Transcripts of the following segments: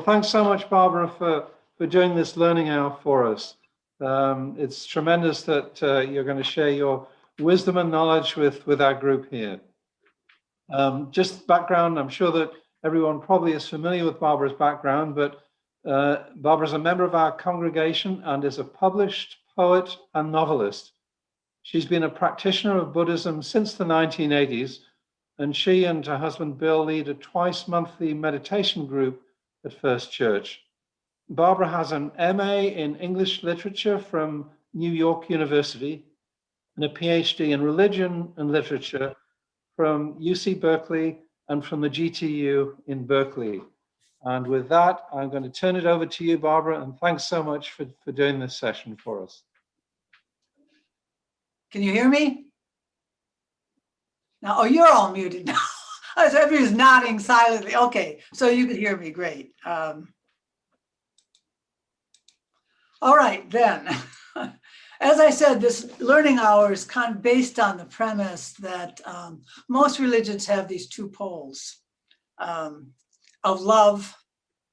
thanks so much, Barbara, for doing this learning hour for us. It's tremendous that you're going to share your wisdom and knowledge with our group here. Just background, I'm sure that everyone probably is familiar with Barbara's background, but Barbara is a member of our congregation and is a published poet and novelist. She's been a practitioner of Buddhism since the 1980s, and she and her husband Bill lead a twice-monthly meditation group at First Church. Barbara has an MA in English literature from New York University and a PhD in religion and literature from UC Berkeley and from the GTU in Berkeley. And with that, I'm going to turn it over to you, Barbara, and thanks so much for doing this session for us. Can you hear me? Now, oh, you're all muted now. Everybody's nodding silently. Okay, so you can hear me, great. All right, then. As I said, this learning hour is kind of based on the premise that most religions have these two poles of love,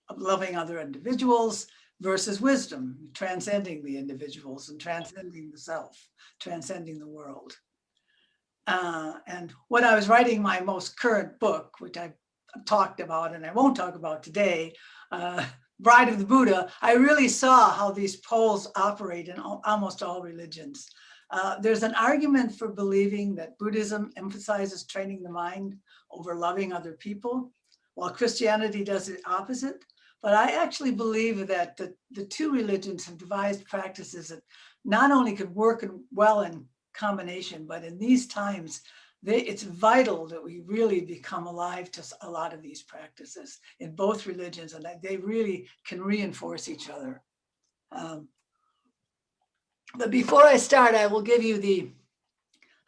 of loving other individuals, versus wisdom, transcending the individuals and transcending the self, transcending the world. And when I was writing my most current book, which I've talked about and I won't talk about today, Bride of the Buddha, I really saw how these poles operate in almost all religions. There's an argument for believing that Buddhism emphasizes training the mind over loving other people, while Christianity does the opposite. But I actually believe that the two religions have devised practices that not only could work well in combination, but in these times, it's vital that we really become alive to a lot of these practices in both religions, and that they really can reinforce each other. But before I start, I will give you the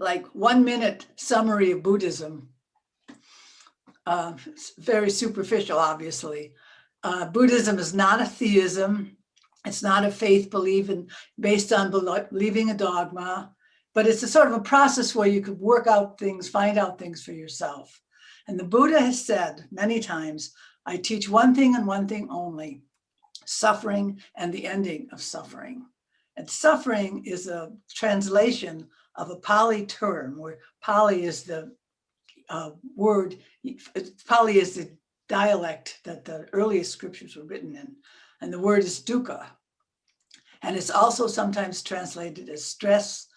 1-minute summary of Buddhism. It's very superficial, obviously. Buddhism is not a theism. It's not a faith based on believing a dogma. But it's a sort of a process where you could work out things, find out things for yourself. And the Buddha has said many times, I teach one thing and one thing only, suffering and the ending of suffering. And suffering is a translation of a Pali term, where Pali is the word, Pali is the dialect that the earliest scriptures were written in. And the word is dukkha. And it's also sometimes translated as stress,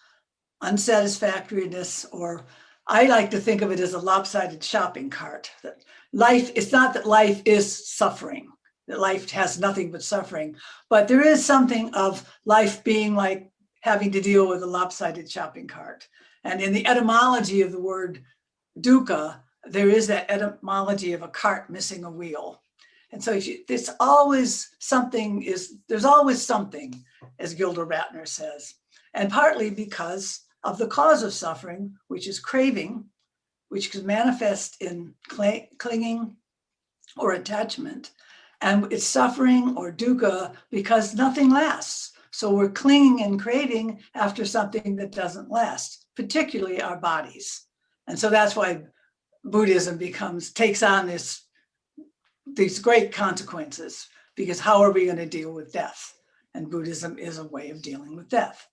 unsatisfactoriness, or I like to think of it as a lopsided shopping cart. That life, it's not that life is suffering, that life has nothing but suffering, but there is something of life being like having to deal with a lopsided shopping cart. And in the etymology of the word dukkha, there is that etymology of a cart missing a wheel. And so there's always something, as Gilder Ratner says, and partly because of the cause of suffering, which is craving, which can manifest in clinging or attachment. And it's suffering or dukkha because nothing lasts. So we're clinging and craving after something that doesn't last, particularly our bodies. And so that's why Buddhism takes on these great consequences, because how are we going to deal with death? And Buddhism is a way of dealing with death.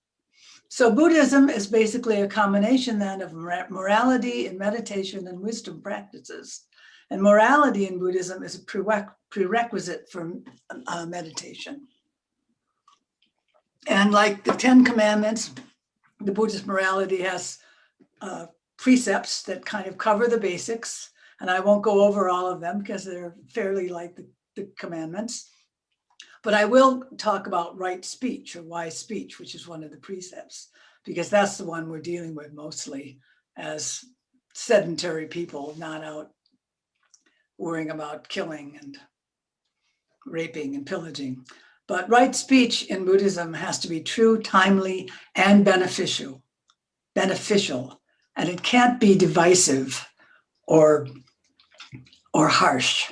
So Buddhism is basically a combination then of morality and meditation and wisdom practices. And morality in Buddhism is a prerequisite for meditation. And like the 10 Commandments, the Buddhist morality has precepts that kind of cover the basics. And I won't go over all of them because they're fairly like the commandments. But I will talk about right speech or wise speech, which is one of the precepts, because that's the one we're dealing with mostly as sedentary people, not out worrying about killing and raping and pillaging. But right speech in Buddhism has to be true, timely, and beneficial. And it can't be divisive or harsh.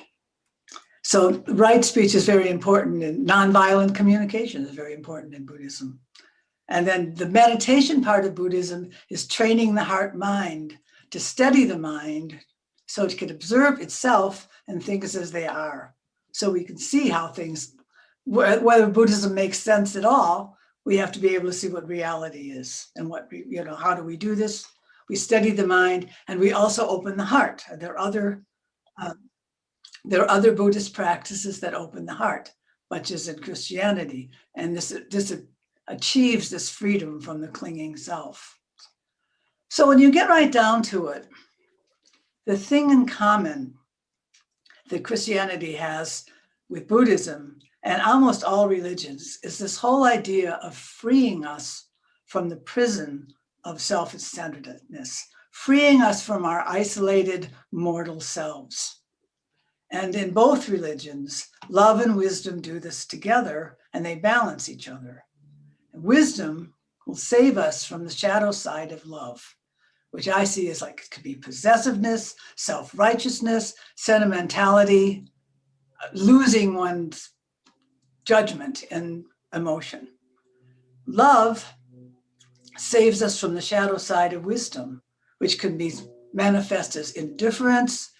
So right speech is very important, and nonviolent communication is very important in Buddhism. And then the meditation part of Buddhism is training the heart-mind to steady the mind so it can observe itself and things as they are. so we can see how things, whether Buddhism makes sense at all, we have to be able to see what reality is and what, how do we do this? We study the mind, and we also open the heart. There are other Buddhist practices that open the heart, much as in Christianity, and this achieves this freedom from the clinging self. So when you get right down to it, the thing in common that Christianity has with Buddhism and almost all religions is this whole idea of freeing us from the prison of self-centeredness, freeing us from our isolated mortal selves. And in both religions, love and wisdom do this together, and they balance each other. Wisdom will save us from the shadow side of love, which I see as like, it could be possessiveness, self-righteousness, sentimentality, losing one's judgment and emotion. Love saves us from the shadow side of wisdom, which can be manifest as indifference,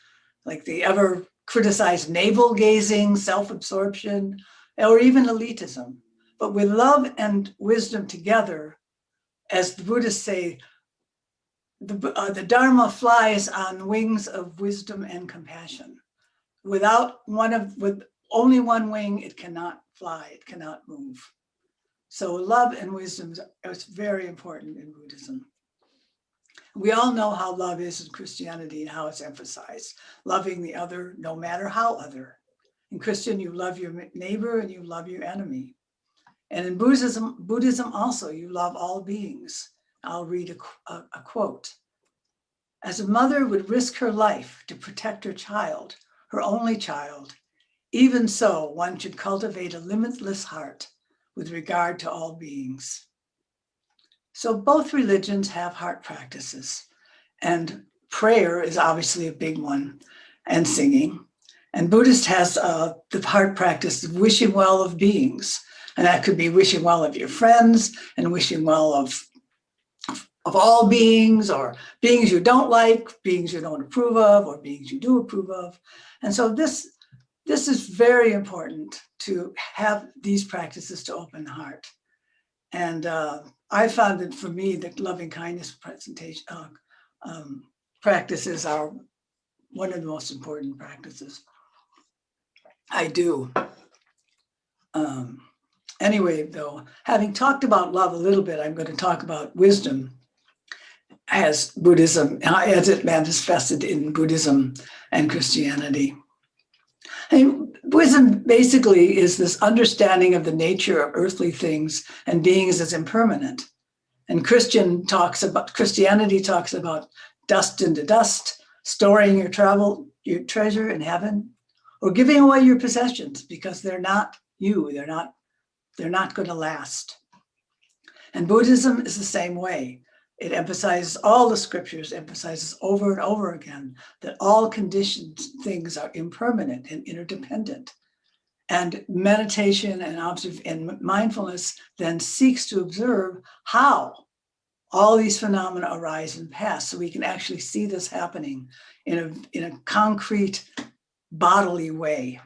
like the ever criticized navel gazing, self-absorption, or even elitism. But with love and wisdom together, as the Buddhists say, the Dharma flies on wings of wisdom and compassion. With only one wing, it cannot fly, it cannot move. So love and wisdom is very important in Buddhism. We all know how love is in Christianity and how it's emphasized. Loving the other, no matter how other. In Christian, you love your neighbor and you love your enemy. And in Buddhism also, you love all beings. I'll read a quote. As a mother would risk her life to protect her child, her only child, even so, one should cultivate a limitless heart with regard to all beings. So both religions have heart practices, and prayer is obviously a big one, and singing. And Buddhist has the heart practice of wishing well of beings, and that could be wishing well of your friends and wishing well of all beings, or beings you don't like, beings you don't approve of, or beings you do approve of. And so this is very important to have these practices to open the heart. And I found that for me, that loving kindness practices are one of the most important practices I do. Anyway, though, having talked about love a little bit, I'm going to talk about wisdom as Buddhism, as it manifested in Buddhism and Christianity. And wisdom basically is this understanding of the nature of earthly things and beings as impermanent. And Christianity talks about dust into dust, storing your treasure in heaven, or giving away your possessions because they're not you, they're not going to last. And Buddhism is the same way. It emphasizes, all the scriptures emphasizes over and over again that all conditioned things are impermanent and interdependent. And meditation and mindfulness then seeks to observe how all these phenomena arise and pass, so we can actually see this happening in a concrete, bodily way.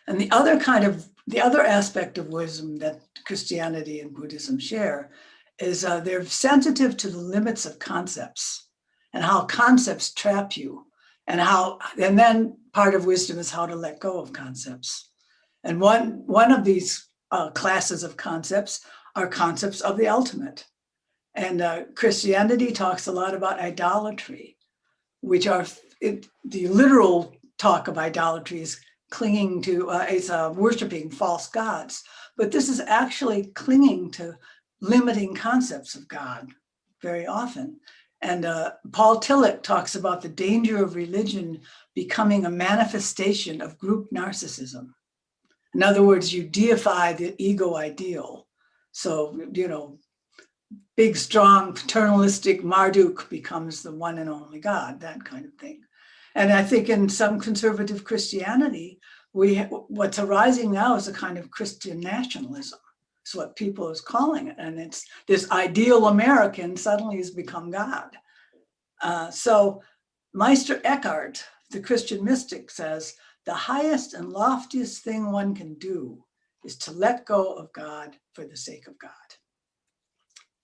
And the other aspect of wisdom that Christianity and Buddhism share is they're sensitive to the limits of concepts and how concepts trap you, and then part of wisdom is how to let go of concepts. And one of these classes of concepts are concepts of the ultimate. And Christianity talks a lot about idolatry, which are the literal talk of idolatry is clinging to, worshiping false gods. But this is actually clinging to limiting concepts of God very often. And Paul Tillich talks about the danger of religion becoming a manifestation of group narcissism. In other words, you deify the ego ideal. So, big, strong, paternalistic Marduk becomes the one and only God, that kind of thing. And I think in some conservative Christianity, what's arising now is a kind of Christian nationalism. It's what people is calling it. And it's this ideal American suddenly has become God. So Meister Eckhart, the Christian mystic, says the highest and loftiest thing one can do is to let go of God for the sake of God.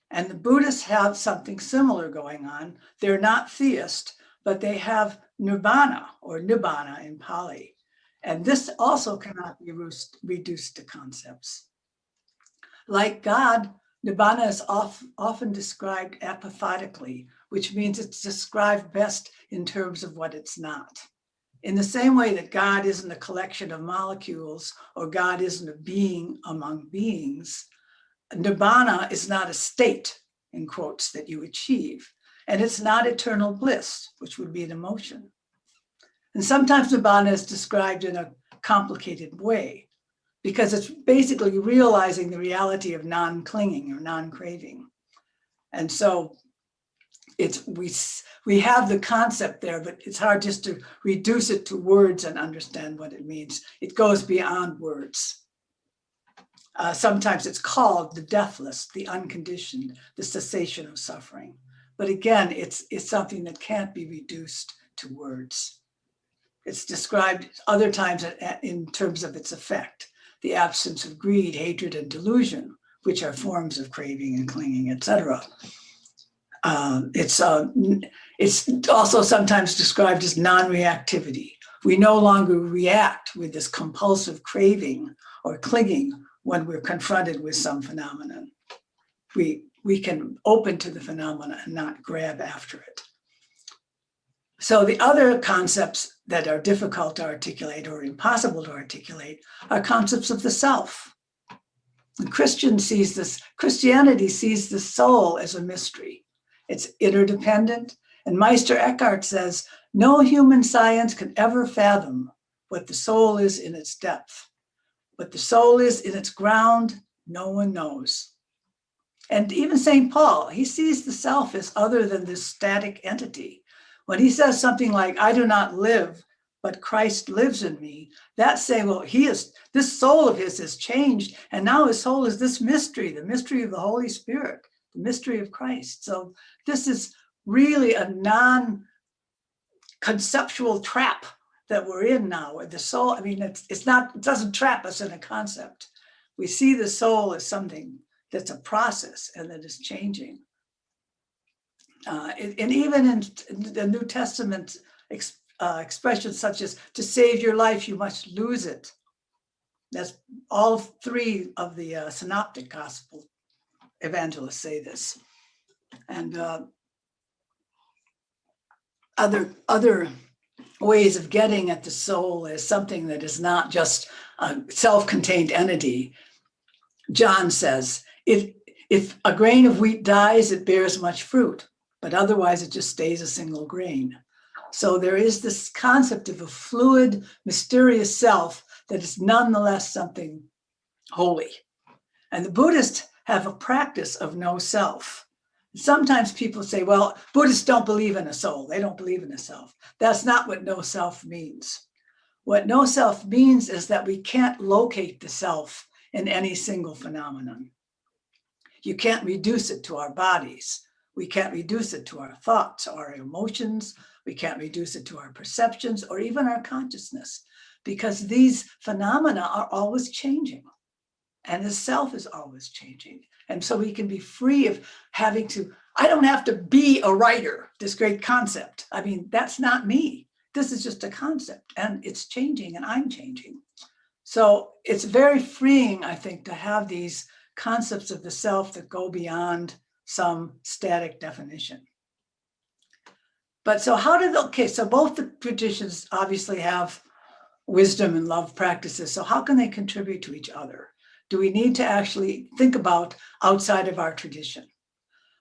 And the Buddhists have something similar going on. They're not theist, but they have nirvana, or nibbana in Pali. And this also cannot be reduced to concepts. Like God, nibbana is often described apophatically, which means it's described best in terms of what it's not. In the same way that God isn't a collection of molecules, or God isn't a being among beings, nibbana is not a state, in quotes, that you achieve. And it's not eternal bliss, which would be an emotion. And sometimes nibbana is described in a complicated way, because it's basically realizing the reality of non-clinging or non-craving. And so we have the concept there, but it's hard just to reduce it to words and understand what it means. It goes beyond words. Sometimes it's called the deathless, the unconditioned, the cessation of suffering. But again, it's something that can't be reduced to words. It's described other times in terms of its effect, the absence of greed, hatred, and delusion, which are forms of craving and clinging, etc. It's also sometimes described as non-reactivity. We no longer react with this compulsive craving or clinging when we're confronted with some phenomenon. We can open to the phenomena and not grab after it. So the other concepts that are difficult to articulate or impossible to articulate are concepts of the self. And Christianity sees the soul as a mystery. It's interdependent. And Meister Eckhart says, no human science can ever fathom what the soul is in its depth. What the soul is in its ground, no one knows. And even St. Paul, he sees the self as other than this static entity. When he says something like, I do not live, but Christ lives in me, that's saying, well, this soul of his has changed, and now his soul is this mystery, the mystery of the Holy Spirit, the mystery of Christ. So this is really a non-conceptual trap that we're in now, where the soul, it doesn't trap us in a concept. We see the soul as something that's a process and that is changing. And even in the New Testament expressions such as, to save your life, you must lose it. That's all three of the synoptic gospel evangelists say this. And other ways of getting at the soul as something that is not just a self-contained entity. John says, if a grain of wheat dies, it bears much fruit, but otherwise it just stays a single grain. So there is this concept of a fluid, mysterious self that is nonetheless something holy. And the Buddhists have a practice of no self. Sometimes people say, well, Buddhists don't believe in a soul. They don't believe in a self. That's not what no self means. What no self means is that we can't locate the self in any single phenomenon. You can't reduce it to our bodies. We can't reduce it to our thoughts, our emotions. We can't reduce it to our perceptions or even our consciousness, because these phenomena are always changing. And the self is always changing. And so we can be free of having to, I don't have to be a writer, this great concept. That's not me. This is just a concept, and it's changing and I'm changing. So it's very freeing, I think, to have these concepts of the self that go beyond some static definition. But so so both the traditions obviously have wisdom and love practices. So how can they contribute to each other? Do we need to actually think about outside of our tradition?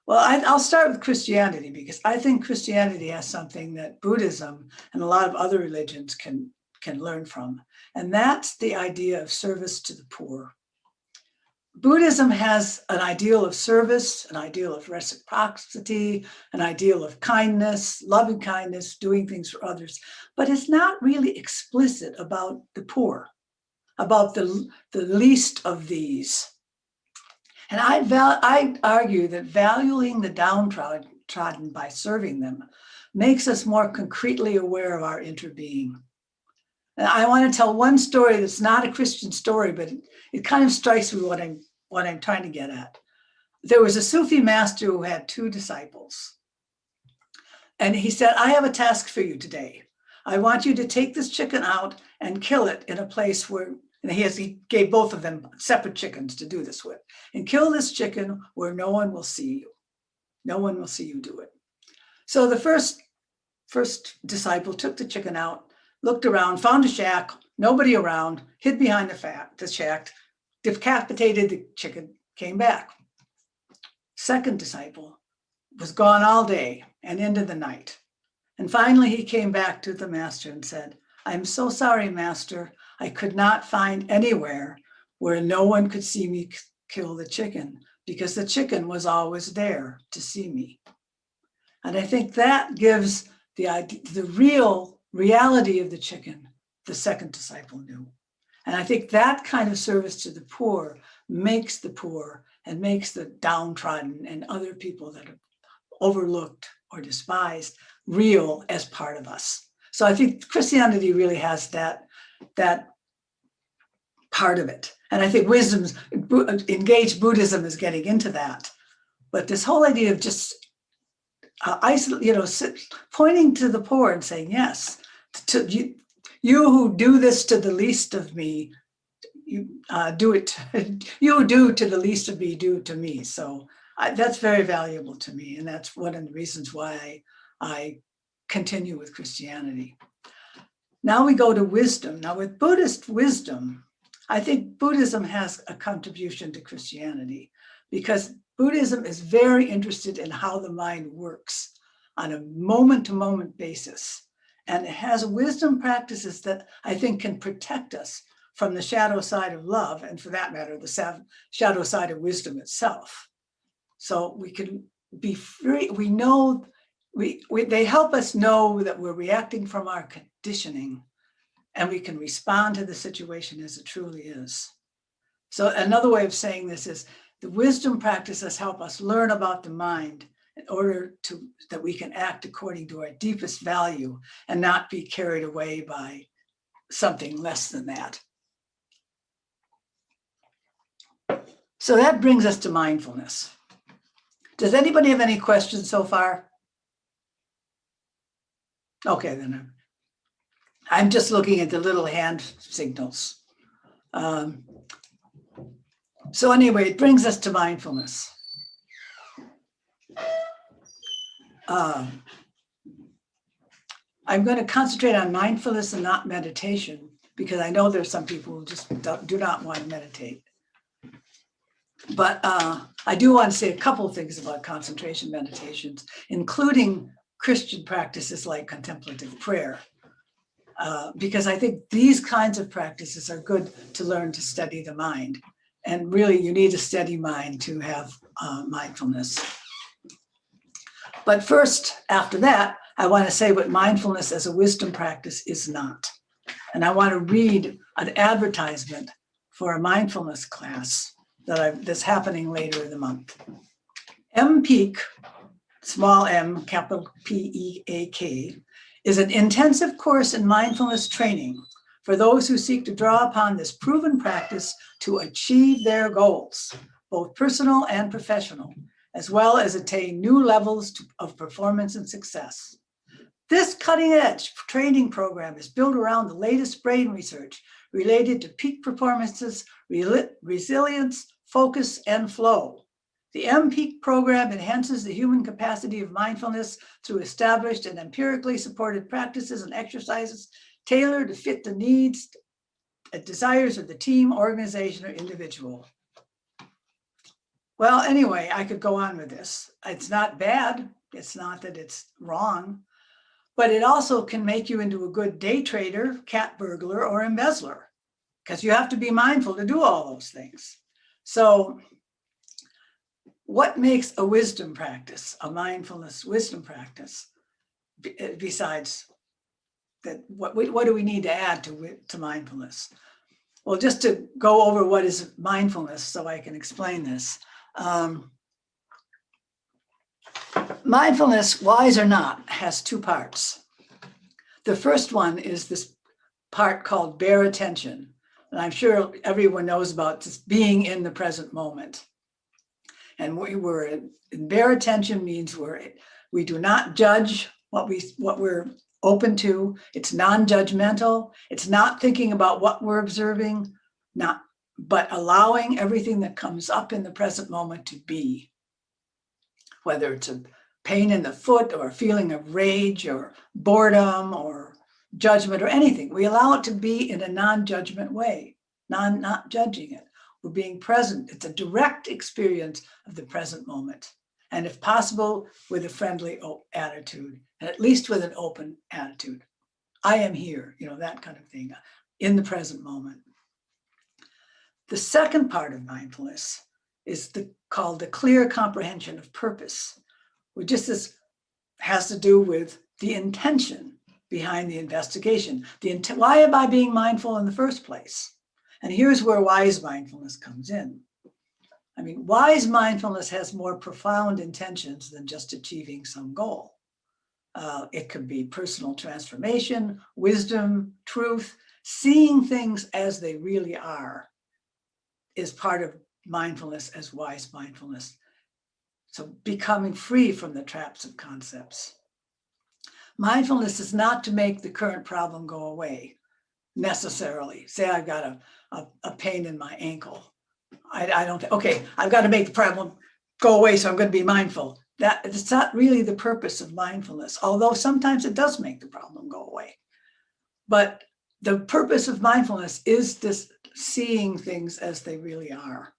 Well, I'll start with Christianity, because I think Christianity has something that Buddhism and a lot of other religions can learn from. And that's the idea of service to the poor. Buddhism has an ideal of service, an ideal of reciprocity, an ideal of kindness, loving kindness, doing things for others, but it's not really explicit about the poor, about the least of these. And I argue that valuing the downtrodden by serving them makes us more concretely aware of our interbeing. And I want to tell one story that's not a Christian story, but it kind of strikes me what I'm trying to get at. There was a Sufi master who had 2 disciples. And he said, I have a task for you today. I want you to take this chicken out and kill it in a place where, and he gave both of them separate chickens to do this with, and kill this chicken where no one will see you. No one will see you do it. So the first disciple took the chicken out, looked around, found a shack, nobody around, hid behind the shack, decapitated the chicken, came back. Second disciple was gone all day and into the night. And finally he came back to the master and said, I'm so sorry, master. I could not find anywhere where no one could see me kill the chicken, because the chicken was always there to see me. And I think that gives the idea, the real reality of the chicken, the second disciple knew. And I think that kind of service to the poor makes the poor and makes the downtrodden and other people that are overlooked or despised real as part of us. So I think Christianity really has that part of it. And I think engaged Buddhism is getting into that. But this whole idea of just pointing to the poor and saying, yes, to you who do this to the least of me, you do to the least of me, do it to me. So that's very valuable to me. And that's one of the reasons why I continue with Christianity. Now we go to wisdom. Now with Buddhist wisdom, I think Buddhism has a contribution to Christianity, because Buddhism is very interested in how the mind works on a moment-to-moment basis. And it has wisdom practices that I think can protect us from the shadow side of love, and for that matter, the shadow side of wisdom itself. So we can be free. We know, they help us know that we're reacting from our conditioning, and we can respond to the situation as it truly is. So another way of saying this is the wisdom practices help us learn about the mind in order that we can act according to our deepest value and not be carried away by something less than that. So that brings us to mindfulness. Does anybody have any questions so far? Okay, then I'm just looking at the little hand signals. So anyway, it brings us to mindfulness. I'm going to concentrate on mindfulness and not meditation, because I know there's some people who just do not want to meditate. But I do want to say a couple of things about concentration meditations, including Christian practices like contemplative prayer, because I think these kinds of practices are good to learn to steady the mind. And really, you need a steady mind to have mindfulness. But first, after that, I want to say what mindfulness as a wisdom practice is not. And I want to read an advertisement for a mindfulness class that's happening later in the month. MPEAK, small m, capital P-E-A-K, is an intensive course in mindfulness training for those who seek to draw upon this proven practice to achieve their goals, both personal and professional, as well as attain new levels of performance and success. This cutting-edge training program is built around the latest brain research related to peak performances, resilience, focus, and flow. The MPEAK program enhances the human capacity of mindfulness through established and empirically supported practices and exercises tailored to fit the needs and desires of the team, organization, or individual. Well, anyway, I could go on with this. It's not bad. It's not that it's wrong, but it also can make you into a good day trader, cat burglar, or embezzler, because you have to be mindful to do all those things. So what makes a wisdom practice, a mindfulness wisdom practice, besides that, what do we need to add to mindfulness? Well, just to go over what is mindfulness so I can explain this. Mindfulness, wise or not, has 2 parts. The first one is this part called bare attention. And I'm sure everyone knows about just being in the present moment. And we're in bare attention means we do not judge what we're open to. It's non-judgmental. It's not thinking about what we're observing, but allowing everything that comes up in the present moment to be, whether it's a pain in the foot or a feeling of rage or boredom or judgment or anything. We allow it to be in a non-judgment way, not judging it. We're being present. It's a direct experience of the present moment. And if possible, with a friendly attitude, and at least with an open attitude. I am here, that kind of thing, in the present moment. The second part of mindfulness is called the clear comprehension of purpose, which just has to do with the intention behind the investigation. Why am I being mindful in the first place? And here's where wise mindfulness comes in. I mean, wise mindfulness has more profound intentions than just achieving some goal. It could be personal transformation, wisdom, truth. Seeing things as they really are is part of mindfulness as wise mindfulness. So becoming free from the traps of concepts. Mindfulness is not to make the current problem go away necessarily. Say I've got a pain in my ankle. I don't think, okay, I've got to make the problem go away, so I'm going to be mindful. It's not really the purpose of mindfulness, although sometimes it does make the problem go away. But the purpose of mindfulness is this seeing things as they really are.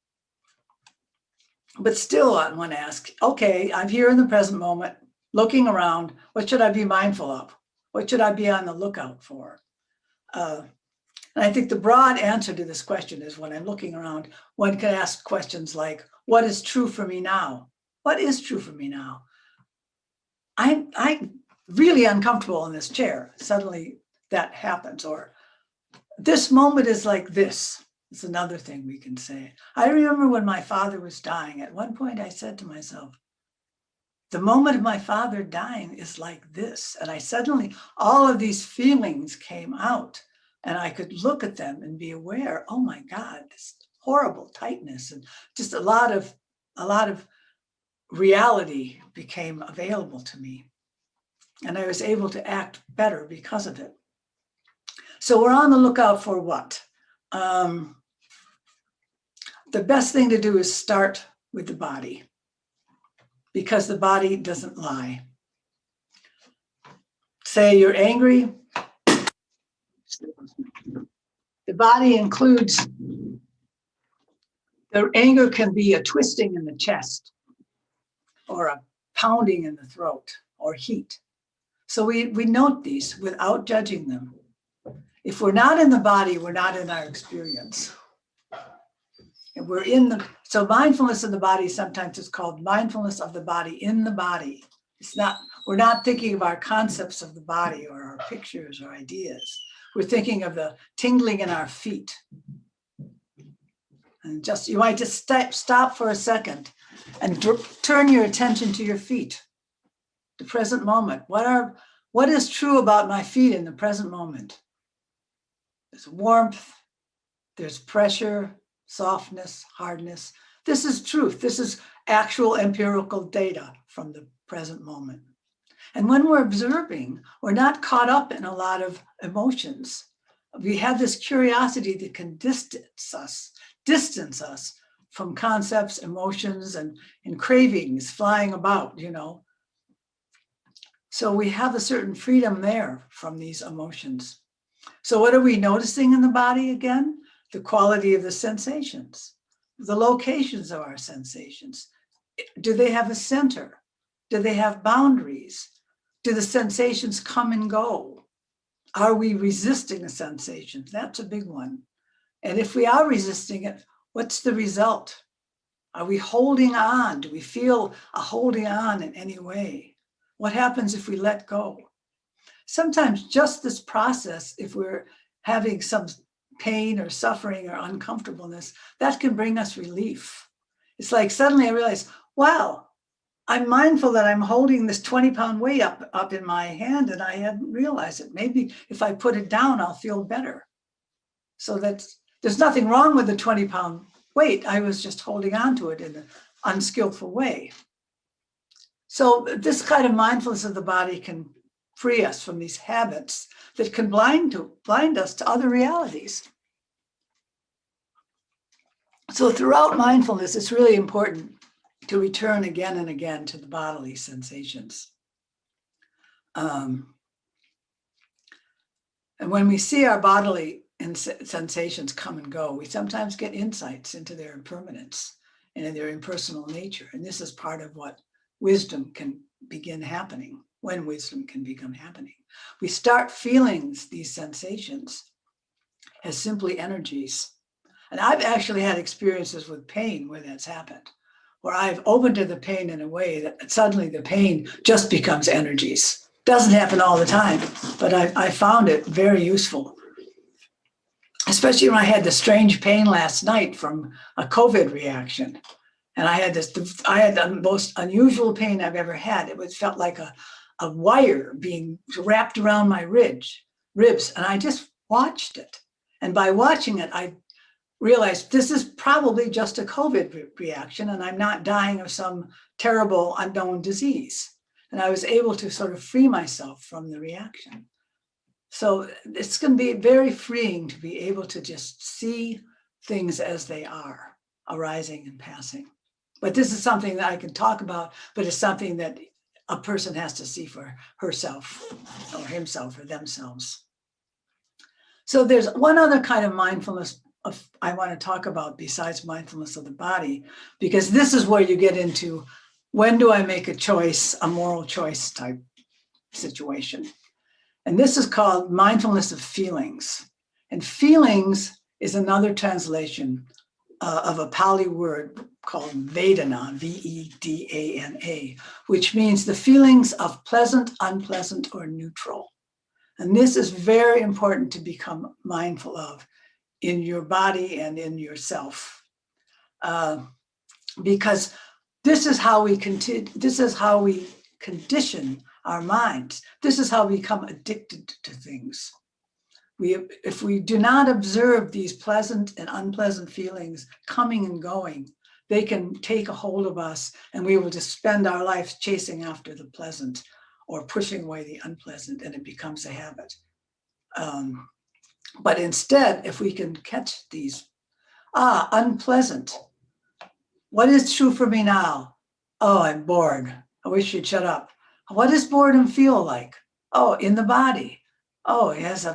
But still, I want to ask, okay, I'm here in the present moment, looking around. What should I be mindful of? What should I be on the lookout for? And I think the broad answer to this question is when I'm looking around, one can ask questions like, what is true for me now? What is true for me now? I'm really uncomfortable in this chair. Suddenly that happens. Or this moment is like this. It's another thing we can say. I remember when my father was dying, at one point I said to myself, the moment of my father dying is like this. And I suddenly, all of these feelings came out and I could look at them and be aware, oh my God, this horrible tightness and just a lot of reality became available to me. And I was able to act better because of it. So we're on the lookout for what? The best thing to do is start with the body, because the body doesn't lie. Say you're angry. The body includes, the anger can be a twisting in the chest or a pounding in the throat or heat. So we note these without judging them. If we're not in the body, we're not in our experience. And so mindfulness of the body sometimes is called mindfulness of the body in the body. We're not thinking of our concepts of the body or our pictures or ideas. We're thinking of the tingling in our feet. And you might just stop for a second and turn your attention to your feet, the present moment. What is true about my feet in the present moment? There's warmth, there's pressure, softness, hardness. This is truth. This is actual empirical data from the present moment. And when we're observing, we're not caught up in a lot of emotions. We have this curiosity that can distance us from concepts, emotions, and cravings flying about, So we have a certain freedom there from these emotions. So what are we noticing in the body again? The quality of the sensations, the locations of our sensations. Do they have a center? Do they have boundaries? Do the sensations come and go? Are we resisting the sensations? That's a big one. And if we are resisting it, what's the result? Are we holding on? Do we feel a holding on in any way? What happens if we let go? Sometimes just this process, if we're having some pain or suffering or uncomfortableness, that can bring us relief. It's like suddenly I realize, wow, I'm mindful that I'm holding this 20-pound weight up in my hand, and I hadn't realized it. Maybe if I put it down, I'll feel better. So there's nothing wrong with the 20-pound weight. I was just holding on to it in an unskillful way. So this kind of mindfulness of the body can free us from these habits that can blind us to other realities. So throughout mindfulness, it's really important to return again and again to the bodily sensations. And when we see our bodily sensations come and go, we sometimes get insights into their impermanence and in their impersonal nature. And this is part of what wisdom can begin happening, when wisdom can become happening. We start feeling these sensations as simply energies. And I've actually had experiences with pain where that's happened, where I've opened to the pain in a way that suddenly the pain just becomes energies. Doesn't happen all the time, but I found it very useful. Especially when I had the strange pain last night from a COVID reaction. And I had the most unusual pain I've ever had. It felt like a wire being wrapped around my ribs. And I just watched it. And by watching it, I realized this is probably just a COVID reaction, and I'm not dying of some terrible unknown disease. And I was able to sort of free myself from the reaction. So it's going to be very freeing to be able to just see things as they are, arising and passing. But this is something that I can talk about, but it's something that a person has to see for herself or himself or themselves. So there's one other kind of mindfulness I want to talk about besides mindfulness of the body, because this is where you get into, when do I make a choice, a moral choice type situation. And this is called mindfulness of feelings. And feelings is another translation of a Pali word called Vedana, Vedana, which means the feelings of pleasant, unpleasant, or neutral. And this is very important to become mindful of in your body and in yourself, because this is how we condition our minds. This is how we become addicted to things. If we do not observe these pleasant and unpleasant feelings coming and going, they can take a hold of us, and we will just spend our lives chasing after the pleasant or pushing away the unpleasant, and it becomes a habit. But instead, if we can catch these, unpleasant. What is true for me now? Oh, I'm bored. I wish you'd shut up. What does boredom feel like? Oh, in the body. Oh, it's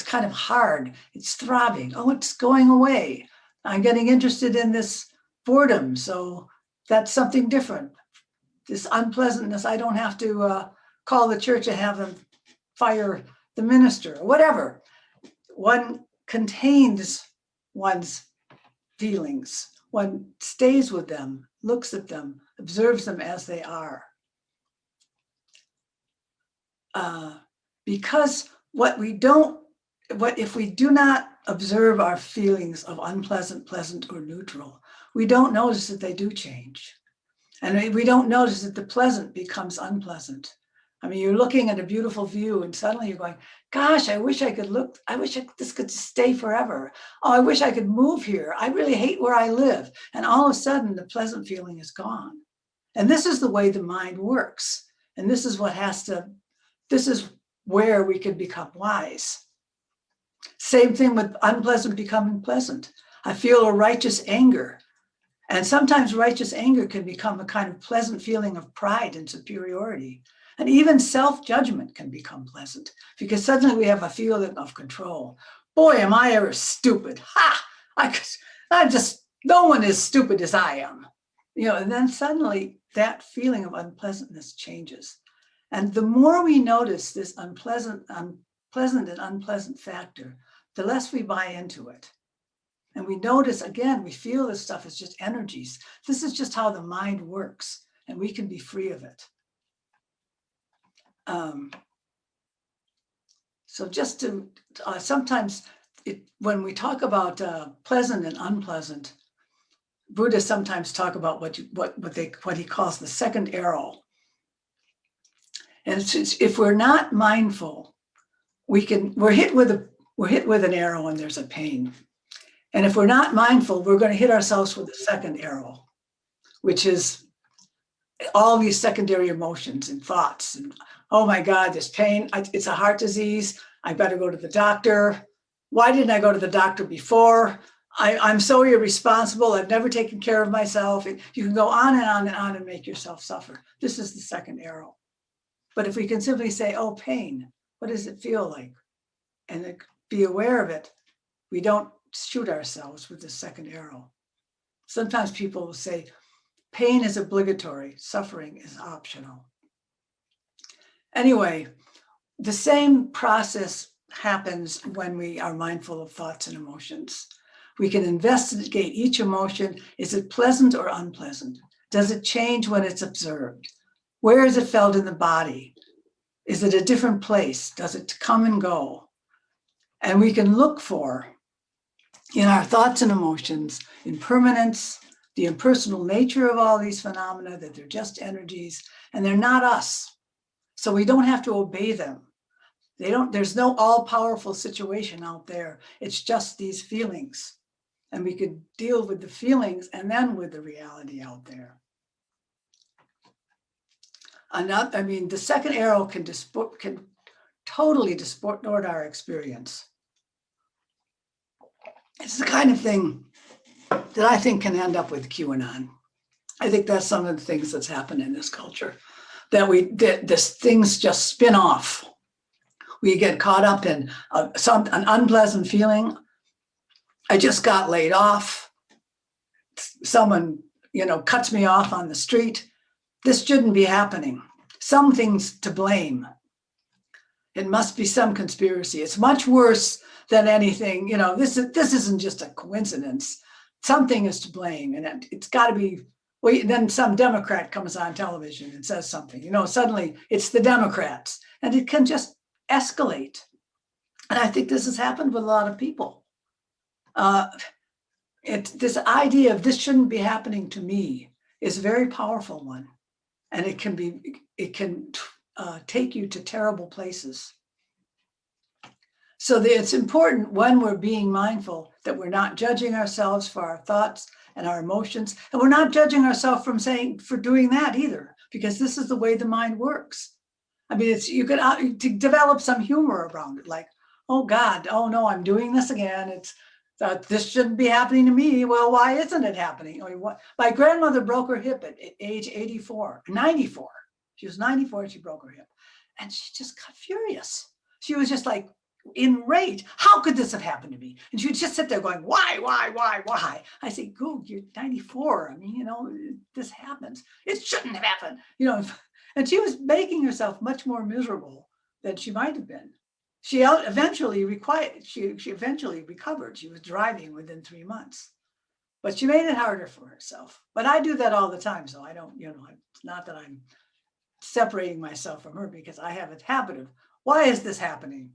kind of hard. It's throbbing. Oh, it's going away. I'm getting interested in this boredom. So that's something different. This unpleasantness, I don't have to call the church and have them fire the minister or whatever. One contains one's feelings. One stays with them, looks at them, observes them as they are. Because if we do not observe our feelings of unpleasant, pleasant, or neutral, we don't notice that they do change. And we don't notice that the pleasant becomes unpleasant. I mean, you're looking at a beautiful view and suddenly you're going, gosh, this could stay forever. Oh, I wish I could move here. I really hate where I live. And all of a sudden the pleasant feeling is gone. And this is the way the mind works. And this is where we can become wise. Same thing with unpleasant becoming pleasant. I feel a righteous anger. And sometimes righteous anger can become a kind of pleasant feeling of pride and superiority. And even self-judgment can become pleasant because suddenly we have a feeling of control. Boy, am I ever stupid. No one is stupid as I am. And then suddenly that feeling of unpleasantness changes. And the more we notice this pleasant and unpleasant factor, the less we buy into it. And we notice, again, we feel this stuff is just energies. This is just how the mind works, and we can be free of it. So just to, sometimes when we talk about pleasant and unpleasant, Buddhists sometimes talk about what he calls the second arrow. And if we're not mindful, we're hit with an arrow and there's a pain. And if we're not mindful, we're going to hit ourselves with a second arrow, which is all these secondary emotions and thoughts. And oh my God, this pain, it's a heart disease. I better go to the doctor. Why didn't I go to the doctor before? I'm so irresponsible. I've never taken care of myself. You can go on and on and on and make yourself suffer. This is the second arrow. But if we can simply say, oh, pain, what does it feel like? And be aware of it, we don't shoot ourselves with the second arrow. Sometimes people will say, pain is obligatory, suffering is optional. Anyway, the same process happens when we are mindful of thoughts and emotions. We can investigate each emotion. Is it pleasant or unpleasant? Does it change when it's observed? Where is it felt in the body? Is it a different place? Does it come and go? And we can look for, in our thoughts and emotions, impermanence, the impersonal nature of all these phenomena, that they're just energies and they're not us. So we don't have to obey them. There's no all-powerful situation out there. It's just these feelings. And we could deal with the feelings and then with the reality out there. The second arrow can totally distort our experience. It's the kind of thing that I think can end up with QAnon. I think that's some of the things that's happened in this culture, that things just spin off. We get caught up in an unpleasant feeling. I just got laid off. Someone, cuts me off on the street. This shouldn't be happening. Something's to blame. It must be some conspiracy. It's much worse than anything. This isn't just a coincidence. Something is to blame, and it's got to be. Well, then some Democrat comes on television and says something. Suddenly it's the Democrats, and it can just escalate. And I think this has happened with a lot of people. This idea of this shouldn't be happening to me is a very powerful one, and it can take you to terrible places. So it's important when we're being mindful that we're not judging ourselves for our thoughts and our emotions, and we're not judging ourselves for doing that either, because this is the way the mind works. You could to develop some humor around it, like, oh God, oh no, I'm doing this again. This shouldn't be happening to me. Well, why isn't it happening? My grandmother broke her hip at age 94. She was 94 and she broke her hip. And she just got furious. She was just like enraged. How could this have happened to me? And she would just sit there going, why? I say, good, you're 94. This happens. It shouldn't have happened. And she was making herself much more miserable than she might have been. She eventually recovered. She was driving within 3 months, but she made it harder for herself. But I do that all the time. So I don't, it's not that I'm separating myself from her, because I have a habit of, why is this happening?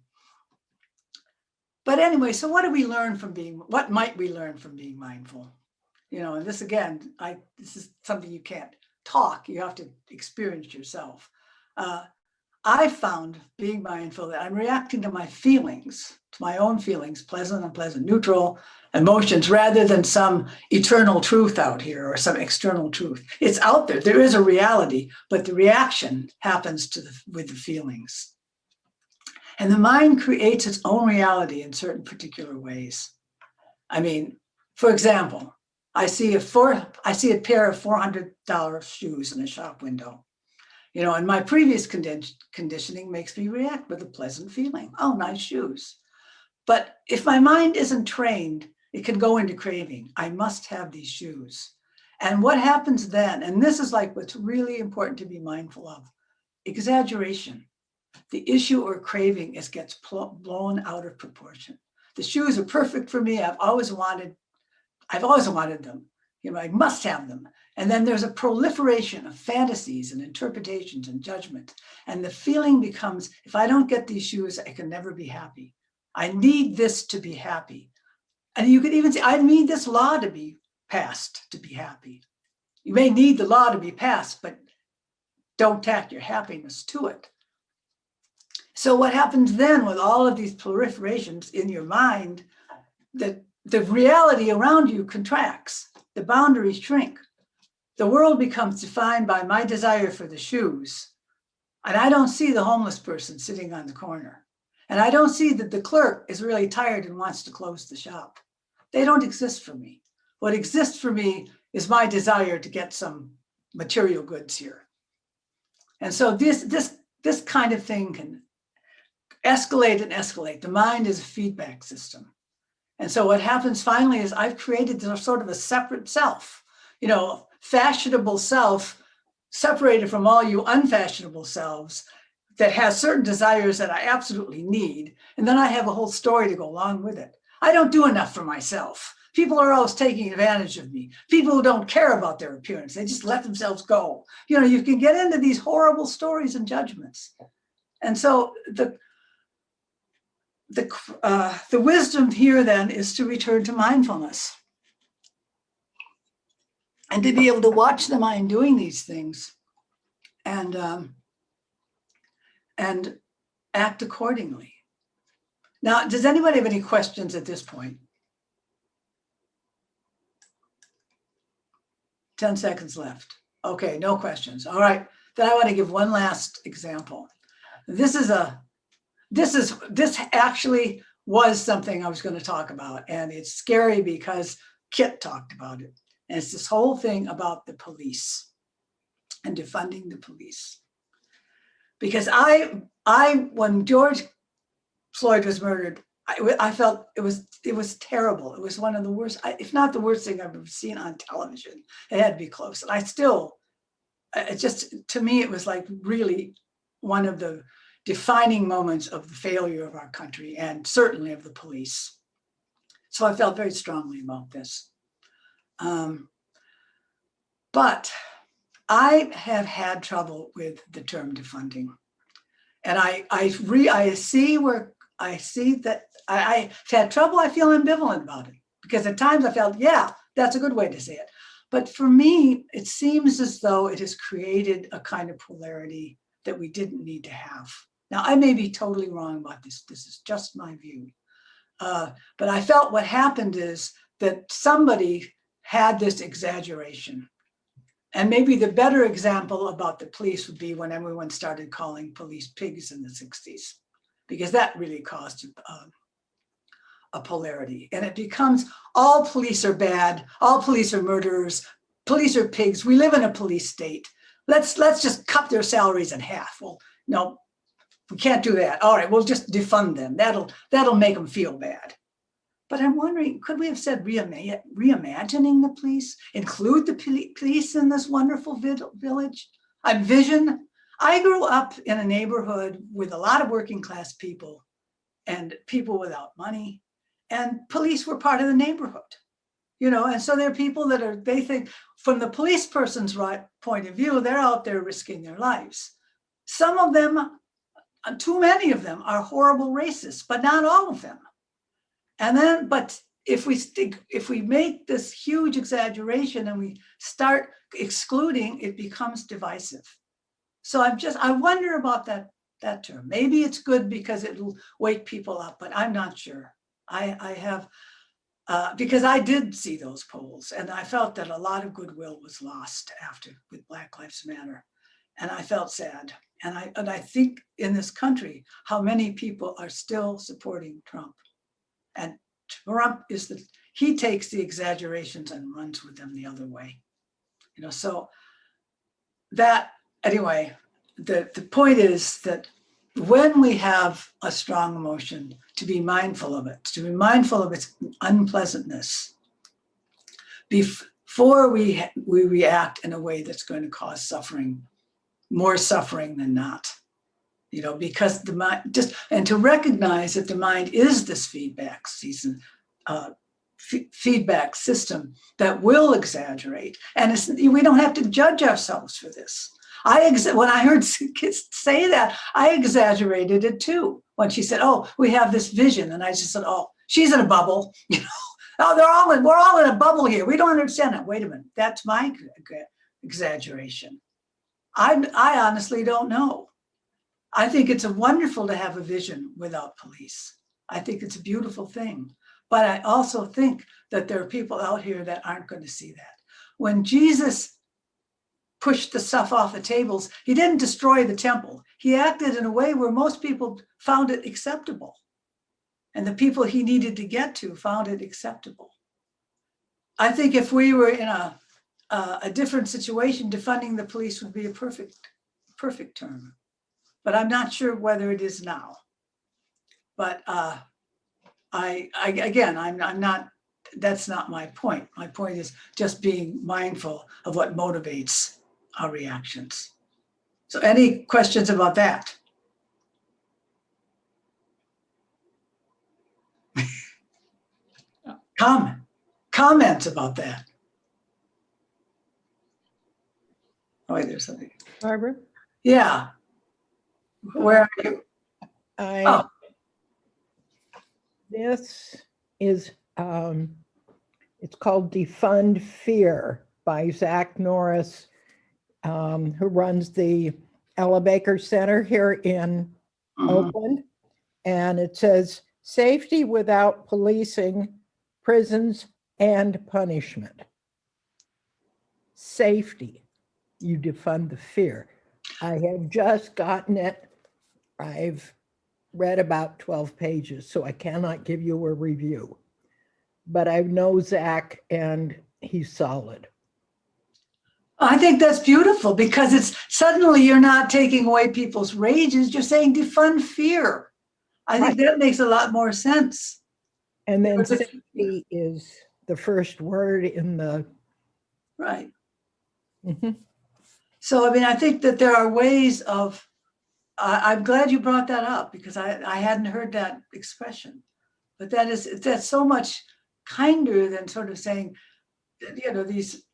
But anyway, so what might we learn from being mindful? And this again, this is something you can't talk, you have to experience yourself. I found being mindful that I'm reacting to my feelings, to my own feelings, pleasant, unpleasant, neutral emotions, rather than some eternal truth out here or some external truth. It's out there. There is a reality, but the reaction happens with the feelings. And the mind creates its own reality in certain particular ways. For example, I see a pair of $400 shoes in a shop window. And my previous conditioning makes me react with a pleasant feeling. Oh, nice shoes. But if my mind isn't trained, it can go into craving. I must have these shoes. And what happens then, and this is like what's really important to be mindful of, exaggeration. The issue or craving gets blown out of proportion. The shoes are perfect for me. I've always wanted them. I must have them. And then there's a proliferation of fantasies and interpretations and judgment. And the feeling becomes, if I don't get these shoes, I can never be happy. I need this to be happy. And you could even say, I need this law to be passed to be happy. You may need the law to be passed, but don't tack your happiness to it. So what happens then with all of these proliferations in your mind, that the reality around you contracts, the boundaries shrink. The world becomes defined by my desire for the shoes. And I don't see the homeless person sitting on the corner. And I don't see that the clerk is really tired and wants to close the shop. They don't exist for me. What exists for me is my desire to get some material goods here. And so this kind of thing can escalate and escalate. The mind is a feedback system. And so what happens finally is I've created sort of a separate self, fashionable self separated from all you unfashionable selves that has certain desires that I absolutely need. And then I have a whole story to go along with it. I don't do enough for myself. People are always taking advantage of me. People who don't care about their appearance, they just let themselves go. You can get into these horrible stories and judgments. And so the wisdom here then is to return to mindfulness and to be able to watch the mind doing these things and act accordingly. Now, does anybody have any questions at this point? 10 seconds left. Okay, no questions. All right, then I want to give one last example. This actually was something I was going to talk about, and it's scary because Kit talked about it. And it's this whole thing about the police and defunding the police. Because when George Floyd was murdered, I felt it was terrible. It was one of the worst, if not the worst thing I've ever seen on television. It had to be close. And to me, it was like really one of the defining moments of the failure of our country and certainly of the police. So I felt very strongly about this. But I have had trouble with the term defunding. And I see that I've had trouble. I feel ambivalent about it because at times I felt, yeah, that's a good way to say it. But for me, it seems as though it has created a kind of polarity that we didn't need to have. Now, I may be totally wrong about this. This is just my view. But I felt what happened is that somebody had this exaggeration. And maybe the better example about the police would be when everyone started calling police pigs in the 60s, because that really caused a polarity. And it becomes all police are bad, all police are murderers, police are pigs. We live in a police state. Let's just cut their salaries in half. Well, no, we can't do that. All right, we'll just defund them. That'll make them feel bad. But I'm wondering, could we have said reimagining the police, include the police in this wonderful village? Vision. I grew up in a neighborhood with a lot of working class people and people without money, and police were part of the neighborhood, and so there are people they think from the police person's point of view, they're out there risking their lives. Some of them, too many of them, are horrible racists, but not all of them. But if we make this huge exaggeration and we start excluding, it becomes divisive. So I wonder about that term. Maybe it's good because it'll wake people up, but I'm not sure. I have, because I did see those polls and I felt that a lot of goodwill was lost with Black Lives Matter. And I felt sad. And I think in this country, how many people are still supporting Trump. And Trump he takes the exaggerations and runs with them the other way. So that, anyway, the point is that when we have a strong emotion, to be mindful of it, to be mindful of its unpleasantness before we react in a way that's going to cause suffering, more suffering than not. Because the mind and to recognize that the mind is this feedback system that will exaggerate. And we don't have to judge ourselves for this. When I heard kids say that, I exaggerated it too. When she said, oh, we have this vision. And I just said, oh, she's in a bubble. Oh, we're all in a bubble here. We don't understand it. Wait a minute. That's my exaggeration. I honestly don't know. I think it's wonderful to have a vision without police. I think it's a beautiful thing. But I also think that there are people out here that aren't going to see that. When Jesus pushed the stuff off the tables, he didn't destroy the temple. He acted in a way where most people found it acceptable. And the people he needed to get to found it acceptable. I think if we were in a different situation, defunding the police would be a perfect term. But I'm not sure whether it is now. But I'm not, that's not my point. My point is just being mindful of what motivates our reactions. So any questions about that? Comments about that? Oh, wait, there's something. Barbara? Yeah. Where are you? This is, it's called Defund Fear by Zach Norris, who runs the Ella Baker Center here in Oakland. And it says, safety without policing, prisons, and punishment. Safety, you defund the fear. I have just gotten it. I've read about 12 pages, so I cannot give you a review. But I know Zach, and he's solid. I think that's beautiful because it's suddenly you're not taking away people's rages, you're saying defund fear. I think that makes a lot more sense. And then safety is the first word in the... Right. So, I mean, I think that there are ways of, I'm glad you brought that up because I hadn't heard that expression. But that's so much kinder than sort of saying, you know, these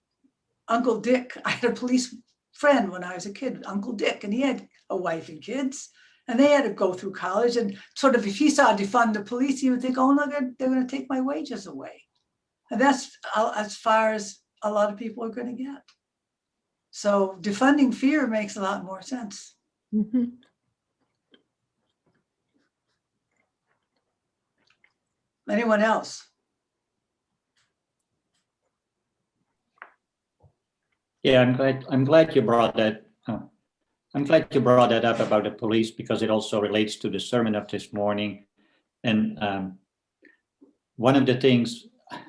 Uncle Dick. I had a police friend when I was a kid, Uncle Dick, and he had a wife and kids, and they had to go through college. And sort of, if he saw defund the police, he would think, oh, no, they're going to take my wages away. And that's as far as a lot of people are going to get. So defunding fear makes a lot more sense. Anyone else? Yeah, I'm glad you brought that. I'm glad you brought that up about the police because it also relates to the sermon of this morning. And one of the things,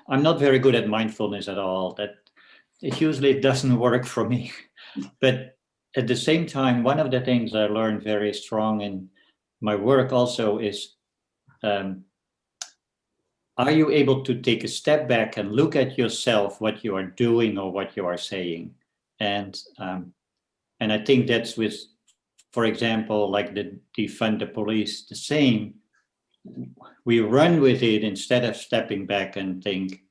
I'm not very good at mindfulness at all. That it usually doesn't work for me. But at the same time, one of the things I learned very strong in my work also is, are you able to take a step back and look at yourself, what you are doing or what you are saying? And I think that's with, for example, like the defund the police, the same. We run with it instead of stepping back and think,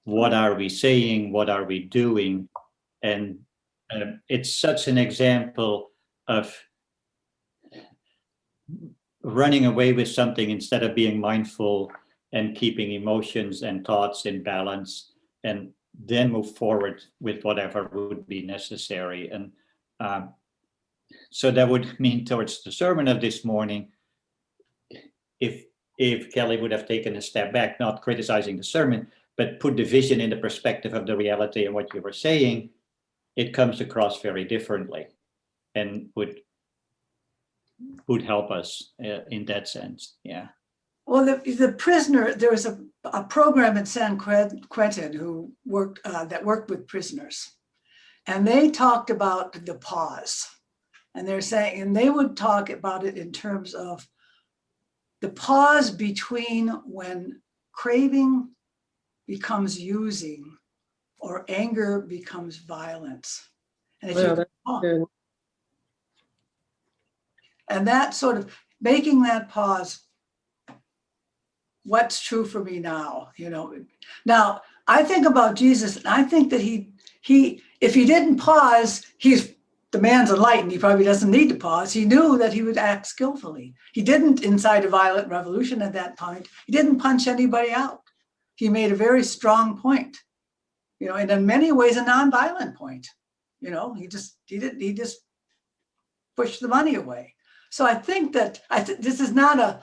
what are we saying? What are we doing? And it's such an example of running away with something instead of being mindful and keeping emotions and thoughts in balance, and then move forward with whatever would be necessary. And so that would mean towards the sermon of this morning, if Kelly would have taken a step back, not criticizing the sermon, but put the vision in the perspective of the reality and what you were saying, it comes across very differently and would help us in that sense. Yeah. Well, the prisoner, there was a program at San Quentin who worked with prisoners, and they talked about the pause, and they're saying, and they would talk about it in terms of the pause between when craving becomes using or anger becomes violence. And if and that sort of making that pause, what's true for me now, you know? Now, I think about Jesus, and I think that he if he didn't pause, the man's enlightened, he probably doesn't need to pause. He knew that he would act skillfully. He didn't incite a violent revolution at that point. He didn't punch anybody out. he made a very strong point, and in many ways a nonviolent point. He just pushed the money away. So I think that this is not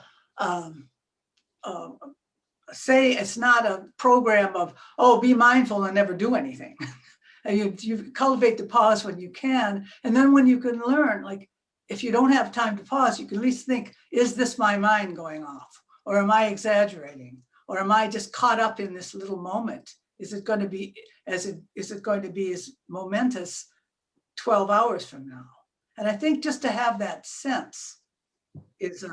it's not a program of, be mindful and never do anything. You cultivate the pause when you can, and then when you can learn, like if you don't have time to pause, you can at least think, is this my mind going off? Or am I exaggerating? Or am I just caught up in this little moment? Is it going to be as momentous 12 hours from now? And I think just to have that sense is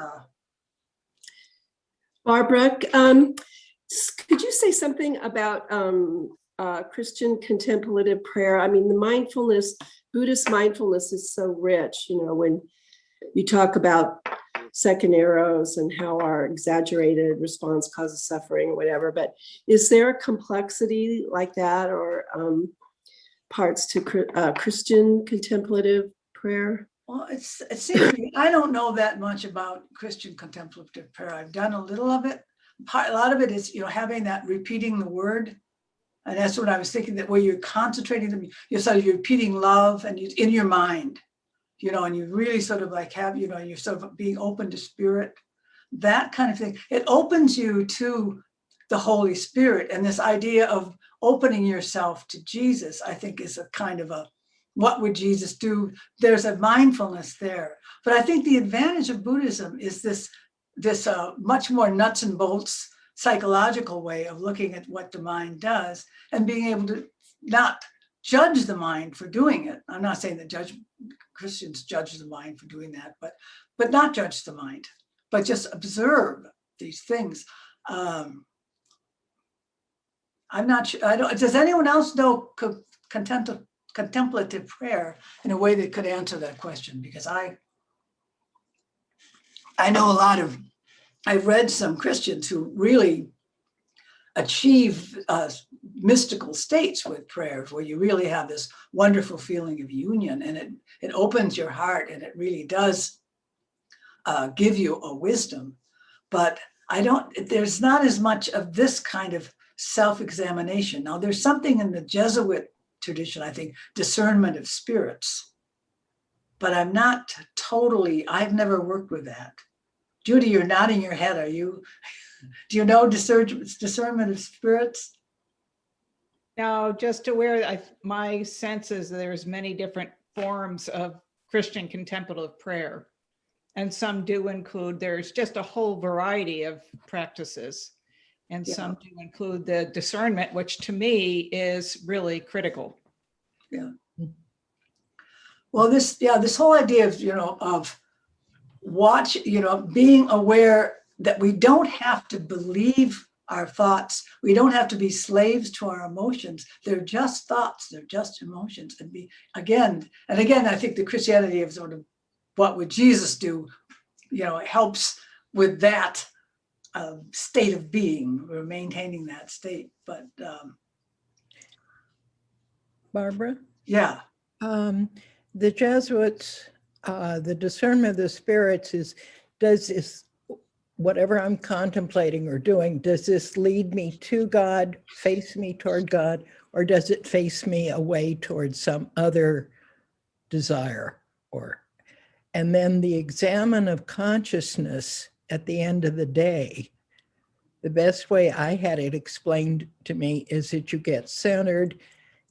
Barbara, could you say something about Christian contemplative prayer? I mean, the mindfulness, Buddhist mindfulness is so rich, when you talk about second arrows and how our exaggerated response causes suffering or whatever, but is there a complexity like that, or parts to Christian contemplative prayer? Well, it seems to me, I don't know that much about Christian contemplative prayer. I've done a little of it. A lot of it is, having that repeating the word. And that's what I was thinking, that where you're concentrating, you're sort of repeating love and in your mind, and you really sort of like have, you're sort of being open to spirit, that kind of thing. It opens you to the Holy Spirit. And this idea of opening yourself to Jesus, I think, is a kind of what would Jesus do? There's a mindfulness there. But I think the advantage of Buddhism is this much more nuts and bolts psychological way of looking at what the mind does and being able to not judge the mind for doing it. I'm not saying that Christians judge the mind for doing that, but not judge the mind, but just observe these things. I'm not sure. Does anyone else know contemplative prayer in a way that could answer that question? Because I know I've read some Christians who really achieve mystical states with prayers where you really have this wonderful feeling of union, and it opens your heart, and it really does give you a wisdom. But there's not as much of this kind of self-examination. Now, there's something in the Jesuit tradition, I think, discernment of spirits, but I've never worked with that. Judy, you're nodding your head. Do you know discernment of spirits? No, just aware. My sense is that there's many different forms of Christian contemplative prayer, and some do include. There's just a whole variety of practices, and some do include the discernment, which to me is really critical. Yeah. Well, this whole idea of being aware that we don't have to believe our thoughts. We don't have to be slaves to our emotions. They're just thoughts. They're just emotions. And again, I think the Christianity of sort of what would Jesus do, helps with that state of being. We're maintaining that state. But Barbara? Yeah. The Jesuits, the discernment of the spirits does this, whatever I'm contemplating or doing, does this lead me to God, face me toward God, or does it face me away towards some other desire? And then the examine of consciousness at the end of the day, the best way I had it explained to me is that you get centered,